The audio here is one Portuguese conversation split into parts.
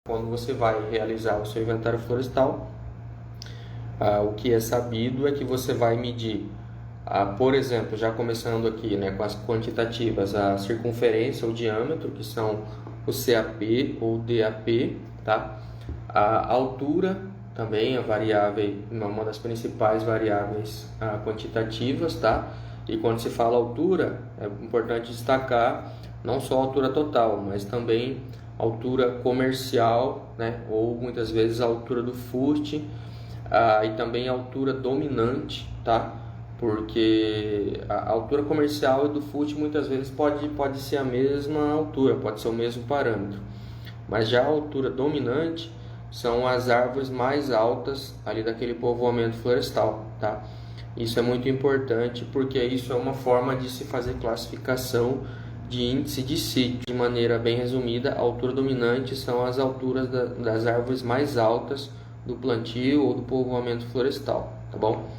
Quando você vai realizar o seu inventário florestal, o que é sabido é que você vai medir, por exemplo, já começando aqui, né, com as quantitativas, a circunferência, o diâmetro, que são o CAP ou DAP, tá? A altura também é variável, uma das principais variáveis quantitativas, tá? E quando se fala altura, é importante destacar não só a altura total, mas também a altura comercial, né? Ou muitas vezes a altura do fuste, e também a altura dominante, tá? Porque a altura comercial e do fuste muitas vezes pode ser a mesma altura, pode ser o mesmo parâmetro. Mas já a altura dominante são as árvores mais altas ali daquele povoamento florestal, tá? Isso é muito importante porque isso é uma forma de se fazer classificação de índice de sítio. De maneira bem resumida, a altura dominante são as alturas das árvores mais altas do plantio ou do povoamento florestal, tá bom?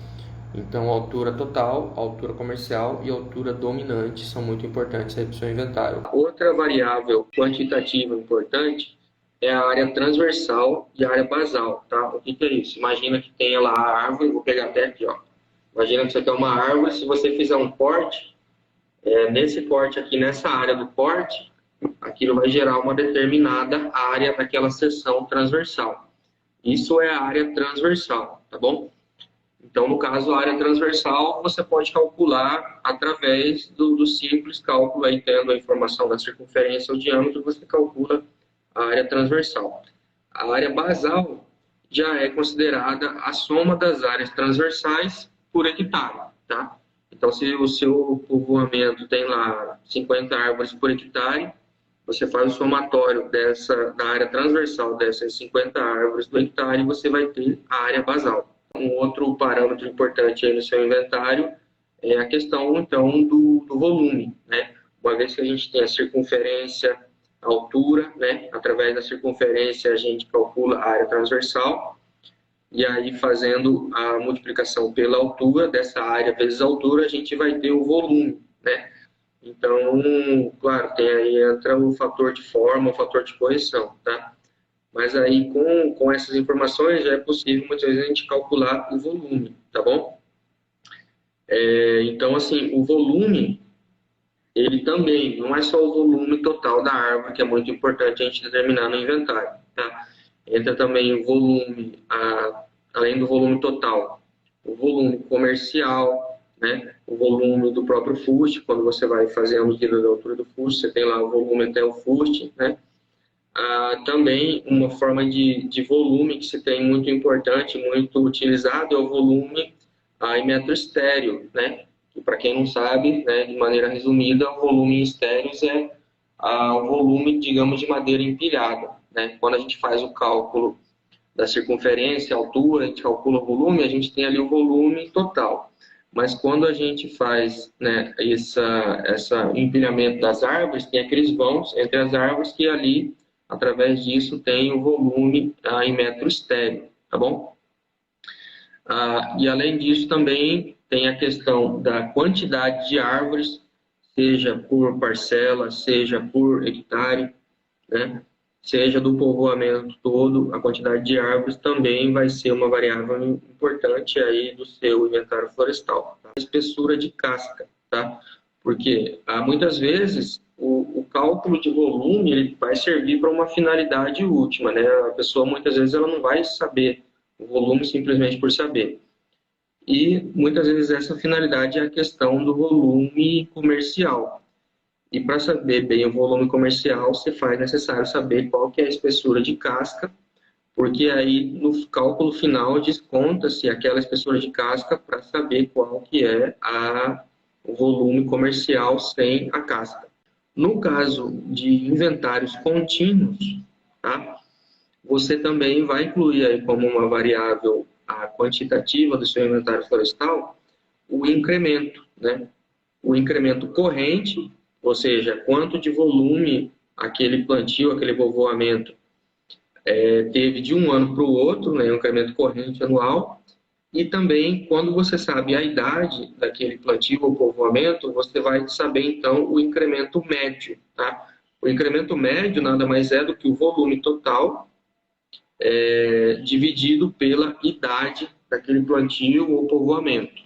Então, a altura total, a altura comercial e a altura dominante são muito importantes aí para o seu inventário. Outra variável quantitativa importante é a área transversal e a área basal, tá? O que é isso? Imagina que tenha lá a árvore, vou pegar até aqui, ó. Imagina que você tem uma árvore, se você fizer um corte, nesse corte aqui, nessa área do corte, aquilo vai gerar uma determinada área daquela seção transversal. Isso é a área transversal, tá bom? Então, no caso, a área transversal, você pode calcular através do simples cálculo, aí tendo a informação da circunferência ou diâmetro, você calcula a área transversal. A área basal já é considerada a soma das áreas transversais por hectare, tá? Então, se o seu povoamento tem lá 50 árvores por hectare, você faz o somatório da área transversal dessas 50 árvores do hectare e você vai ter a área basal. Um outro parâmetro importante aí no seu inventário é a questão, então, do volume, né? Uma vez que a gente tem a circunferência, a altura, né? Através da circunferência a gente calcula a área transversal e aí fazendo a multiplicação pela altura dessa área vezes a altura, a gente vai ter o volume, né? Então, claro, aí entra o fator de forma, o fator de correção, tá? Mas aí, com essas informações, já é possível, muitas vezes, a gente calcular o volume, tá bom? Então, assim, o volume, ele também, não é só o volume total da árvore, que é muito importante a gente determinar no inventário, tá? Entra também o volume, além do volume total, o volume comercial, né? O volume do próprio fuste, quando você vai fazer a medida da altura do fuste, você tem lá o volume até o fuste, né? Também uma forma de volume que se tem muito importante, muito utilizado, é o volume em metro estéreo, né? E para quem não sabe, né, de maneira resumida, o volume em estéreos é o volume, digamos, de madeira empilhada, né? Quando a gente faz o cálculo da circunferência, altura, a gente calcula o volume, a gente tem ali o volume total. Mas quando a gente faz, né, esse empilhamento das árvores, tem aqueles vãos entre as árvores que ali, através disso, tem o volume em metro estéreo, tá bom? E além disso também tem a questão da quantidade de árvores, seja por parcela, seja por hectare, né? Seja do povoamento todo, a quantidade de árvores também vai ser uma variável importante aí do seu inventário florestal. Tá? A espessura de casca, tá? Porque muitas vezes o cálculo de volume ele vai servir para uma finalidade última, né? A pessoa muitas vezes ela não vai saber o volume simplesmente por saber. E muitas vezes essa finalidade é a questão do volume comercial. E para saber bem o volume comercial, se faz necessário saber qual que é a espessura de casca, porque aí no cálculo final desconta-se aquela espessura de casca para saber qual que é o volume comercial sem a casca. No caso de inventários contínuos, tá? Você também vai incluir aí como uma variável quantitativa do seu inventário florestal o incremento, né? O incremento corrente, ou seja, quanto de volume aquele plantio, aquele povoamento teve de um ano para o outro, né, um incremento corrente anual, e também quando você sabe a idade daquele plantio ou povoamento, você vai saber então o incremento médio. Tá? O incremento médio nada mais é do que o volume total dividido pela idade daquele plantio ou povoamento.